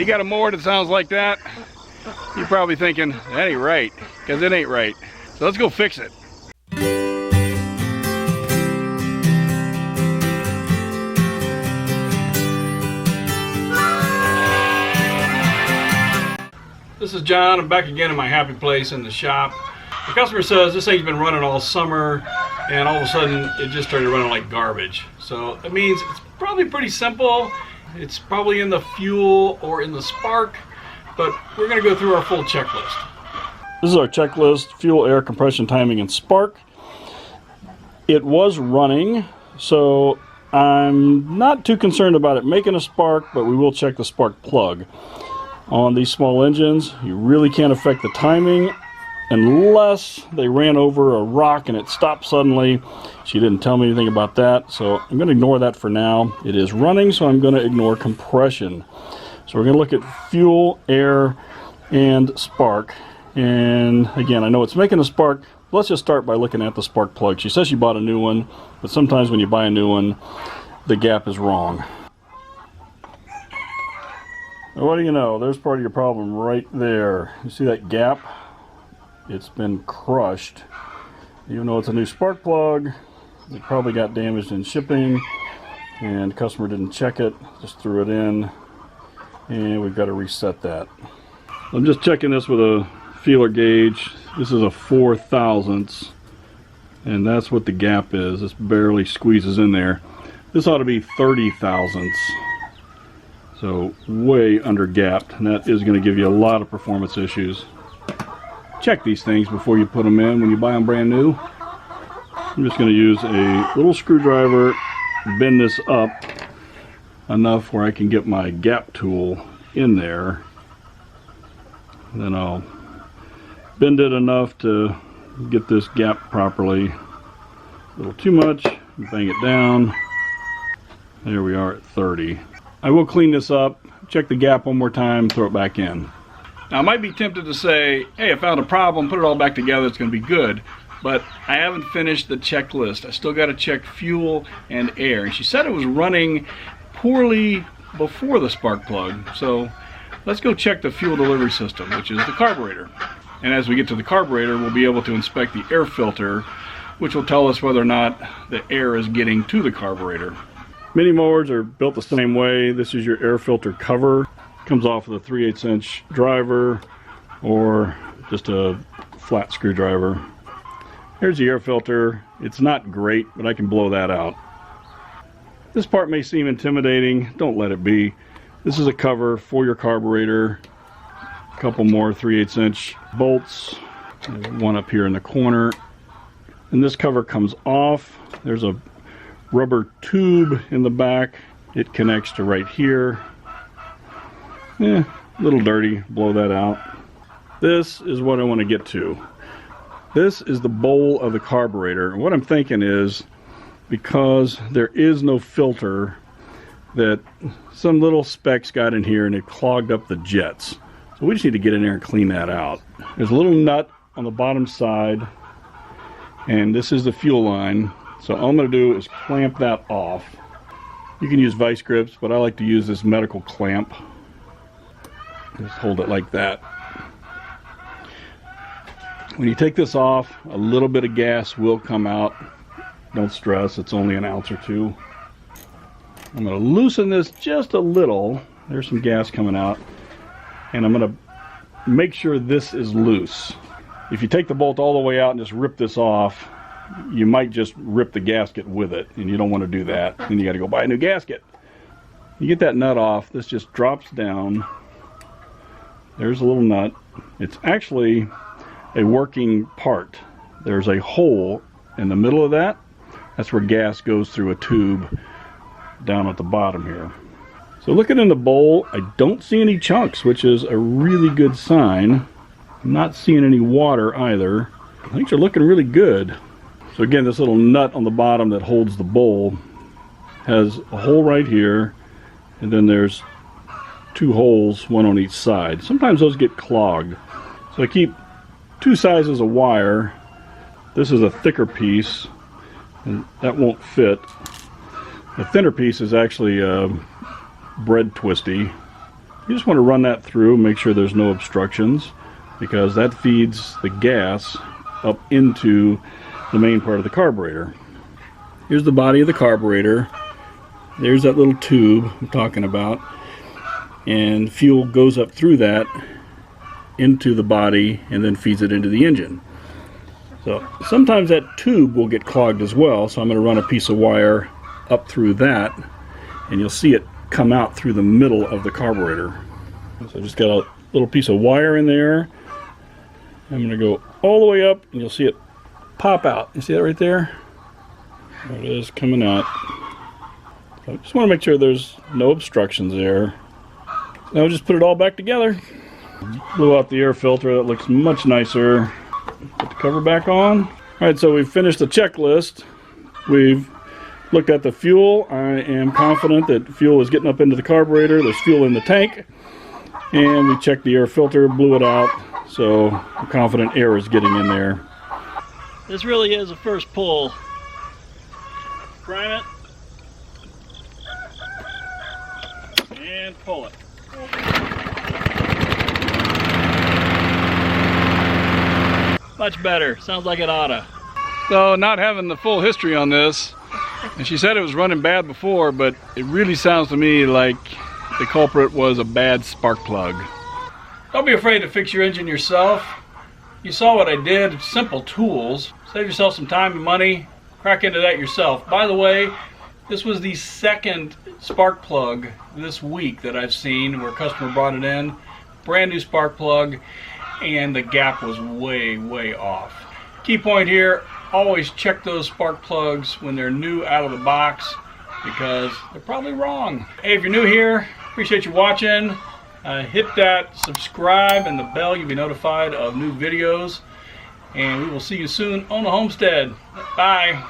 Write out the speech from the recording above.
got a mower that sounds like that, you're probably thinking, that ain't right, because it ain't right. So let's go fix it. This is John. I'm back again in my happy place in the shop. The customer says this thing's been running all summer, and all of a sudden it just started running like garbage. So it means it's probably pretty simple. It's probably in the fuel or in the spark, but we're going to go through our full checklist. This is our checklist: fuel, air, compression, timing, and spark. It was running, so I'm not too concerned about it making a spark, but we will check the spark plug. On these small engines, you really can't affect the timing unless they ran over a rock and it stopped suddenly. She didn't tell me anything about that, so I'm going to ignore that for now. It is running, so I'm going to ignore compression. So we're going to look at fuel, air, and spark. And again, I know it's making a spark. Let's just start by looking at the spark plug. She says she bought a new one, but sometimes when you buy a new one, the gap is wrong. What do you know? There's part of your problem right there. You see that gap? It's been crushed. Even though it's a new spark plug, it probably got damaged in shipping, and the customer didn't check it, just threw it in, and we've got to reset that. I'm just checking this with a feeler gauge. This is a 4 thousandths, and that's what the gap is. This barely squeezes in there. This ought to be 30 thousandths. So way under gapped, and that is going to give you a lot of performance issues. Check these things before you put them in when you buy them brand new. I'm just going to use a little screwdriver, bend this up enough where I can get my gap tool in there. Then I'll bend it enough to get this gap properly. A little too much, bang it down. There we are at 30. I will clean this up, check the gap one more time, throw it back in. Now I might be tempted to say, hey, I found a problem, put it all back together, it's going to be good. But I haven't finished the checklist. I still got to check fuel and air. And she said it was running poorly before the spark plug. So let's go check the fuel delivery system, which is the carburetor. And as we get to the carburetor, we'll be able to inspect the air filter, which will tell us whether or not the air is getting to the carburetor. Mini mowers are built the same way. This is your air filter cover. Comes off with a 3/8 inch driver or just a flat screwdriver. Here's the air filter. It's not great, but I can blow that out. This part may seem intimidating. Don't let it be. This is a cover for your carburetor. A couple more 3/8 inch bolts. There's one up here in the corner. And this cover comes off. There's a rubber tube in the back. It connects to right here. A little dirty, blow that out. This is what I want to get to. This is the bowl of the carburetor. And what I'm thinking is, because there is no filter, that some little specks got in here and it clogged up the jets. So we just need to get in there and clean that out. There's a little nut on the bottom side, and this is the fuel line. So all I'm going to do is clamp that off. You can use vice grips, but I like to use this medical clamp. Just hold it like that. When you take this off, a little bit of gas will come out. Don't stress, it's only an ounce or two. I'm going to loosen this just a little. There's some gas coming out. And I'm going to make sure this is loose. If you take the bolt all the way out and just rip this off, you might just rip the gasket with it, and you don't want to do that. Then you got to go buy a new gasket. You get that nut off, this just drops down. There's a little nut. It's actually a working part. There's a hole in the middle of that. That's where gas goes through a tube down at the bottom here. So looking in the bowl, I don't see any chunks, which is a really good sign. I'm not seeing any water either. Things are looking really good. So again, this little nut on the bottom that holds the bowl has a hole right here, and then there's 2 holes, one on each side. Sometimes those get clogged. So I keep 2 sizes of wire. This is a thicker piece, and that won't fit. The thinner piece is actually bread twisty. You just want to run that through, make sure there's no obstructions, because that feeds the gas up into the main part of the carburetor. Here's the body of the carburetor. There's that little tube I'm talking about, and fuel goes up through that into the body and then feeds it into the engine. So sometimes that tube will get clogged as well, so I'm going to run a piece of wire up through that, and you'll see it come out through the middle of the carburetor. So I just got a little piece of wire in there. I'm going to go all the way up, and you'll see it pop out. You see that right there? There it is, coming out. So I just want to make sure there's no obstructions there. Now we'll just put it all back together. Blew out the air filter. That looks much nicer. Put the cover back on. Alright, so we've finished the checklist. We've looked at the fuel. I am confident that fuel is getting up into the carburetor. There's fuel in the tank. And we checked the air filter, blew it out. So I'm confident air is getting in there. This really is a first pull. Prime it. And pull it. Much better. Sounds like it oughta. So, not having the full history on this, and she said it was running bad before, but it really sounds to me like the culprit was a bad spark plug. Don't be afraid to fix your engine yourself. You saw what I did. Simple tools. Save yourself some time and money. Crack into that yourself. By the way, this was the second spark plug this week that I've seen where a customer brought it in. Brand new spark plug, and the gap was way off. Key point here, always check those spark plugs when they're new out of the box, because they're probably wrong. Hey, if you're new here, appreciate you watching. Hit that subscribe and the bell, you'll be notified of new videos, and we will see you soon on the homestead. Bye.